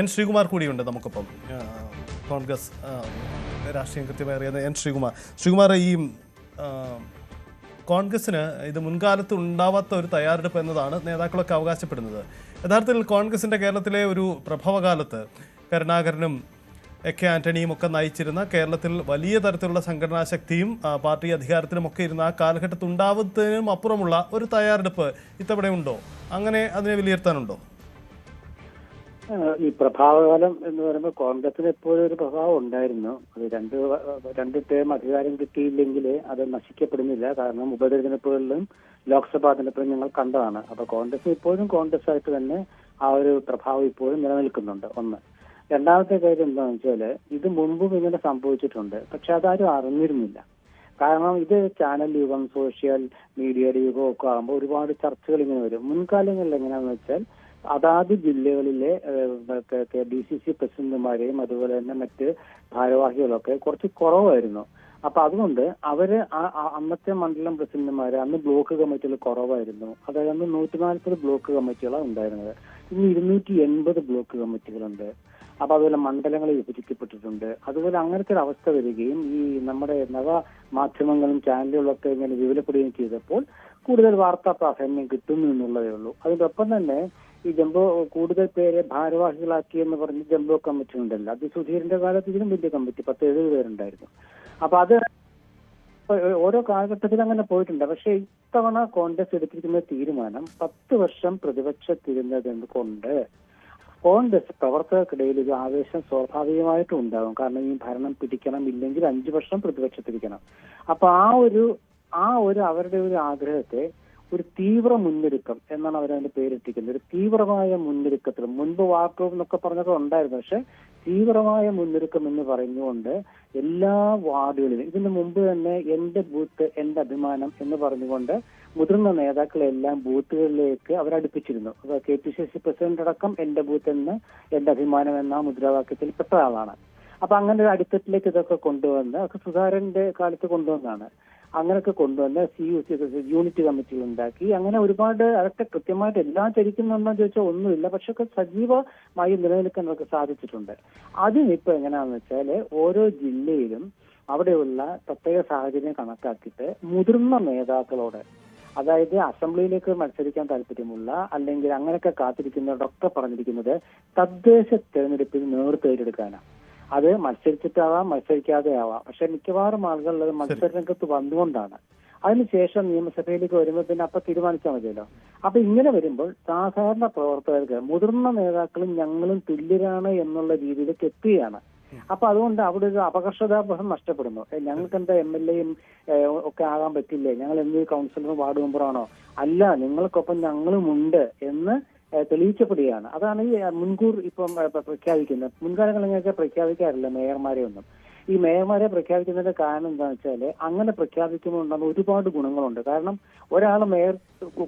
N Sreekumar കൂടിയുണ്ട് നമുക്കൊപ്പം. കോൺഗ്രസ് രാഷ്ട്രീയം കൃത്യമായി അറിയാവുന്ന എൻ ശ്രീകുമാർ, ഈ കോൺഗ്രസിന് ഇത് മുൻകാലത്ത് ഉണ്ടാവാത്ത ഒരു തയ്യാറെടുപ്പ് എന്നതാണ് നേതാക്കളൊക്കെ അവകാശപ്പെടുന്നത്. യഥാർത്ഥത്തിൽ കോൺഗ്രസിൻ്റെ കേരളത്തിലെ ഒരു പ്രഭവകാലത്ത് കരുണാകരനും എ.കെ. ആന്റണിയും ഒക്കെ നയിച്ചിരുന്ന കേരളത്തിൽ വലിയ തരത്തിലുള്ള സംഘടനാ ശക്തിയും പാർട്ടി അധികാരത്തിലുമൊക്കെ ഇരുന്ന ആ കാലഘട്ടത്തിൽ ഉണ്ടാവുന്നതിനും അപ്പുറമുള്ള ഒരു തയ്യാറെടുപ്പ് ഇത്തവണ ഉണ്ടോ? അങ്ങനെ അതിനെ വിലയിരുത്താനുണ്ടോ? ഈ പ്രഭാവകാലം എന്ന് പറയുമ്പോൾ കോൺഗ്രസിന് എപ്പോഴും ഒരു പ്രഭാവം ഉണ്ടായിരുന്നു. അത് രണ്ട് ടേം അധികാരം കിട്ടിയില്ലെങ്കിൽ അത് നശിക്കപ്പെടുന്നില്ല. കാരണം ഉപതെരഞ്ഞെടുപ്പുകളിലും ലോക്സഭാ തെരഞ്ഞെടുപ്പിലും ഞങ്ങൾ കണ്ടതാണ്. അപ്പൊ കോൺഗ്രസ് ഇപ്പോഴും കോൺഗ്രസ് ആയിട്ട് തന്നെ ആ ഒരു പ്രഭാവം ഇപ്പോഴും നിലനിൽക്കുന്നുണ്ട്. ഒന്ന്. രണ്ടാമത്തെ കാര്യം എന്താണെന്ന് വെച്ചാല് ഇത് മുൻപും ഇങ്ങനെ സംഭവിച്ചിട്ടുണ്ട്. പക്ഷെ അതാരും അറിഞ്ഞിരുന്നില്ല. കാരണം ഇത് ചാനൽ യുഗം, സോഷ്യൽ മീഡിയയുടെ യുഗം ഒക്കെ ആകുമ്പോൾ ഒരുപാട് ചർച്ചകൾ ഇങ്ങനെ വരും. മുൻകാലങ്ങളിൽ എങ്ങനെയാണെന്ന് വെച്ചാൽ അതാത് ജില്ലകളിലെ DCC പ്രസിഡന്റുമാരെയും അതുപോലെ തന്നെ മറ്റ് ഭാരവാഹികളൊക്കെ കുറച്ച് കുറവായിരുന്നു. അപ്പൊ അതുകൊണ്ട് അവര് അന്നത്തെ മണ്ഡലം പ്രസിഡന്റുമാര് അന്ന് ബ്ലോക്ക് കമ്മിറ്റികൾ കുറവായിരുന്നു. അതായത് അന്ന് 140 ബ്ലോക്ക് കമ്മിറ്റികളാണ് ഉണ്ടായിരുന്നത്. ഇന്ന് 280 ബ്ലോക്ക് കമ്മിറ്റികളുണ്ട്. അപ്പൊ അതുപോലെ മണ്ഡലങ്ങൾ വിഭജിക്കപ്പെട്ടിട്ടുണ്ട്. അതുപോലെ അങ്ങനത്തെ ഒരു അവസ്ഥ വരികയും ഈ നമ്മുടെ നവ മാധ്യമങ്ങളും ചാനലുകളൊക്കെ ഇങ്ങനെ വിപുലപ്പെടുകയും ചെയ്തപ്പോൾ കൂടുതൽ വാർത്താ പ്രാധാന്യം കിട്ടുന്നു എന്നുള്ളതേ ഉള്ളൂ. അതിനൊപ്പം തന്നെ ഈ ജംബോ കൂടുതൽ പേരെ ഭാരവാഹികളാക്കി എന്ന് പറഞ്ഞ് ജംബോ കമ്മിറ്റി ഉണ്ടല്ലോ. അത് സുധീരന്റെ കാലത്ത് ഇതിനും വലിയ കമ്മിറ്റി 10-70 പേരുണ്ടായിരുന്നു. അപ്പൊ അത് ഓരോ കാലഘട്ടത്തിൽ അങ്ങനെ പോയിട്ടുണ്ട്. പക്ഷെ ഇത്തവണ കോൺഗ്രസ് എടുത്തിരിക്കുന്ന തീരുമാനം 10 വർഷം പ്രതിപക്ഷത്തിരുന്നത് കൊണ്ട് കോൺഗ്രസ് പ്രവർത്തകർക്കിടയിൽ ഒരു ആവേശം സ്വാഭാവികമായിട്ടും ഉണ്ടാകും. കാരണം ഈ ഭരണം പിടിക്കണം, ഇല്ലെങ്കിൽ 5 വർഷം പ്രതിപക്ഷത്തിരിക്കണം. അപ്പൊ ആ ഒരു അവരുടെ ഒരു ആഗ്രഹത്തെ ഒരു തീവ്ര മുന്നൊരുക്കം എന്നാണ് അവരതിന്റെ പേരിട്ടിരിക്കുന്നത്. ഒരു തീവ്രമായ മുന്നൊരുക്കത്തിൽ മുൻപ് വാർത്തകൾ എന്നൊക്കെ പറഞ്ഞൊക്കെ ഉണ്ടായിരുന്നു. പക്ഷെ തീവ്രമായ മുന്നൊരുക്കം എന്ന് പറഞ്ഞുകൊണ്ട് എല്ലാ വാർഡുകളിലും ഇതിനു മുമ്പ് തന്നെ എന്റെ ബൂത്ത് എന്റെ അഭിമാനം എന്ന് പറഞ്ഞുകൊണ്ട് മുതിർന്ന നേതാക്കളെല്ലാം ബൂത്തുകളിലേക്ക് അവരടുപ്പിച്ചിരുന്നു. KPCC പ്രസിഡന്റ് അടക്കം എന്റെ ബൂത്ത് എന്ന് എന്റെ അഭിമാനം എന്ന മുദ്രാവാക്യത്തിൽ പെട്ട ആളാണ്. അപ്പൊ അങ്ങനെ ഒരു അടിത്തട്ടിലേക്ക് ഇതൊക്കെ കൊണ്ടുവന്ന് ഒക്കെ സുധാകരന്റെ കാലത്ത് കൊണ്ടുവന്നാണ്. അങ്ങനെയൊക്കെ കൊണ്ടുവന്ന് യൂണിറ്റ് കമ്മിറ്റികൾ ഉണ്ടാക്കി. അങ്ങനെ ഒരുപാട് അതൊക്കെ കൃത്യമായിട്ട് എല്ലാം ചരിക്കുന്നുണ്ടോ ചോദിച്ചാൽ ഒന്നുമില്ല. പക്ഷെ ഒക്കെ സജീവമായി നിലനിൽക്കാൻ അവർക്ക് സാധിച്ചിട്ടുണ്ട്. അതിനിപ്പോ എങ്ങനെയാണെന്ന് വെച്ചാല് ഓരോ ജില്ലയിലും അവിടെയുള്ള പ്രത്യേക സാഹചര്യം കണക്കാക്കിയിട്ട് മുതിർന്ന നേതാക്കളോട്, അതായത് അസംബ്ലിയിലേക്ക് മത്സരിക്കാൻ താല്പര്യമുള്ള അല്ലെങ്കിൽ അങ്ങനെയൊക്കെ കാത്തിരിക്കുന്നവരൊക്കെ പറഞ്ഞിരിക്കുന്നത് തദ്ദേശ തെരഞ്ഞെടുപ്പിൽ നേതൃത്വം അത് മത്സരിച്ചിട്ടാവാം, മത്സരിക്കാതെ ആവാം. പക്ഷെ മിക്കവാറും ആളുകൾ മത്സര രംഗത്ത് വന്നുകൊണ്ടാണ്. അതിനുശേഷം നിയമസഭയിലേക്ക് വരുമ്പോൾ പിന്നെ അപ്പൊ തീരുമാനിച്ചാൽ മതിയല്ലോ. അപ്പൊ ഇങ്ങനെ വരുമ്പോൾ സാധാരണ പ്രവർത്തകർക്ക് മുതിർന്ന നേതാക്കളും ഞങ്ങളും തുല്യരാണ് എന്നുള്ള രീതിയിലേക്ക് എത്തുകയാണ്. അപ്പൊ അതുകൊണ്ട് അവിടെ ഒരു അപകർഷതാബോധം നഷ്ടപ്പെടുന്നു. ഞങ്ങൾക്ക് എന്താ MLA ഒക്കെ ആകാൻ പറ്റില്ലേ, ഞങ്ങൾ എന്ത് കൗൺസിലറും വാർഡ് മെമ്പറാണോ? അല്ല, നിങ്ങൾക്കൊപ്പം ഞങ്ങളുമുണ്ട് എന്ന് തെളിയിക്കപ്പെടുകയാണ്. അതാണ് ഈ മുൻകൂർ ഇപ്പം പ്രഖ്യാപിക്കുന്നത്. മുൻകാലങ്ങളിൽ എങ്ങനെയൊക്കെ പ്രഖ്യാപിക്കാറില്ല മേയർമാരെ ഒന്നും. ഈ മേയർമാരെ പ്രഖ്യാപിക്കുന്നതിന്റെ കാരണം എന്താണെന്ന് വെച്ചാല് അങ്ങനെ പ്രഖ്യാപിക്കുമ്പോൾ ഉണ്ടാകുന്ന ഒരുപാട് ഗുണങ്ങളുണ്ട്. കാരണം ഒരാൾ മേയർ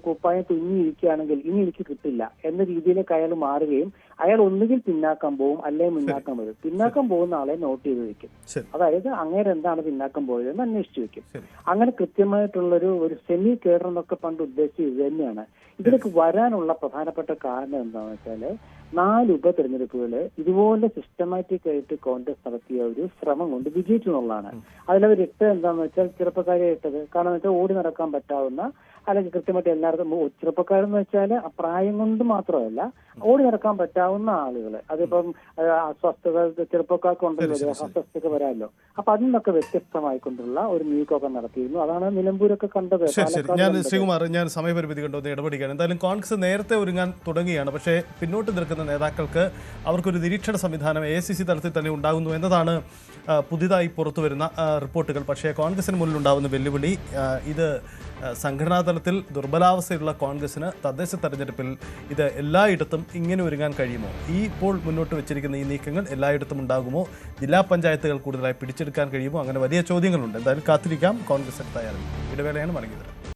കുപ്പായം തുന്നിയിരിക്കുകയാണെങ്കിൽ ഇനി എനിക്ക് കിട്ടില്ല എന്ന രീതിയിലേക്ക് അയാൾ മാറുകയും അയാൾ ഒന്നുകിൽ പിന്നാക്കം പോവും അല്ലെങ്കിൽ മുന്നാക്കം വരും. പിന്നാക്കം പോകുന്ന ആളെ നോട്ട് ചെയ്ത് വെക്കും. അതായത് അങ്ങേരെ എന്താണ് പിന്നാക്കം പോയതെന്ന് അന്വേഷിച്ചു വെക്കും. അങ്ങനെ കൃത്യമായിട്ടുള്ളൊരു സെമി കേഡർ എന്നൊക്കെ പണ്ട് ഉദ്ദേശിച്ചത് ഇത് തന്നെയാണ്. ഇതിലേക്ക് വരാനുള്ള പ്രധാനപ്പെട്ട കാരണം എന്താണെന്ന് വെച്ചാല് 4 ഉപതെരഞ്ഞെടുപ്പുകള് ഇതുപോലെ സിസ്റ്റമാറ്റിക് ആയിട്ട് കോൺഗ്രസ് നടത്തിയ ഒരു ശ്രമം കൊണ്ട് വിജയിച്ചു എന്നുള്ളതാണ്. അതിലവർ ഇട്ടത് എന്താണെന്ന് വെച്ചാൽ ചെറുപ്പക്കാരെ ഇട്ടത്. കാരണം വെച്ചാൽ ഓടി നടക്കാൻ പറ്റാവുന്ന അല്ലെങ്കിൽ കൃത്യമായിട്ട് എല്ലാവർക്കും ചെറുപ്പക്കാരെന്ന് വെച്ചാൽ പ്രായം കൊണ്ട് മാത്രമല്ല ഓടി നടക്കാൻ പറ്റാവുന്ന ആളുകൾ. അതിപ്പം അസ്വസ്ഥത ചെറുപ്പക്കാർക്കുണ്ടല്ലോ, ദേഹാസ്വസ്ഥത വരാമല്ലോ. അപ്പൊ അതിൽ നിന്നൊക്കെ വ്യത്യസ്തമായിക്കൊണ്ടുള്ള ഒരു നീക്കമൊക്കെ നടത്തിയിരുന്നു. അതാണ് നിലമ്പൂരൊക്കെ കണ്ടത്. ശ്രീകുമാർ, ഞാൻ സമയപരിമിതി കൊണ്ടൊന്ന് ഇടപെടുകയാണ്. എന്തായാലും കോൺഗ്രസ് നേരത്തെ ഒരുങ്ങാൻ തുടങ്ങുകയാണ്. പക്ഷേ പിന്നോട്ട് നിൽക്കുന്ന നേതാക്കൾക്ക് അവർക്കൊരു നിരീക്ഷണ സംവിധാനം AICC തലത്തിൽ തന്നെ ഉണ്ടാകുന്നു എന്നതാണ് പുതിയതായി പുറത്തു വരുന്ന റിപ്പോർട്ടുകൾ. പക്ഷേ കോൺഗ്രസിന് മുന്നിലുണ്ടാകുന്ന വെല്ലുവിളി ഇത് സംഘടനാ തലത്തിൽ ദുർബലാവസ്ഥയുള്ള കോൺഗ്രസിന് തദ്ദേശ തെരഞ്ഞെടുപ്പിൽ ഇത് എല്ലായിടത്തും ഇങ്ങനെ ഒരുങ്ങാൻ കഴിയുമോ? ഇപ്പോൾ മുന്നോട്ട് വെച്ചിരിക്കുന്ന ഈ നീക്കങ്ങൾ എല്ലായിടത്തും ഉണ്ടാകുമോ? ജില്ലാ പഞ്ചായത്തുകൾ കൂടുതലായി പിടിച്ചെടുക്കാൻ കഴിയുമോ? അങ്ങനെ വലിയ ചോദ്യങ്ങളുണ്ട്. എന്തായാലും കാത്തിരിക്കാം. കോൺഗ്രസ് തയ്യാറാണ്. ഇടവേളയാണ് മടങ്ങിയത്.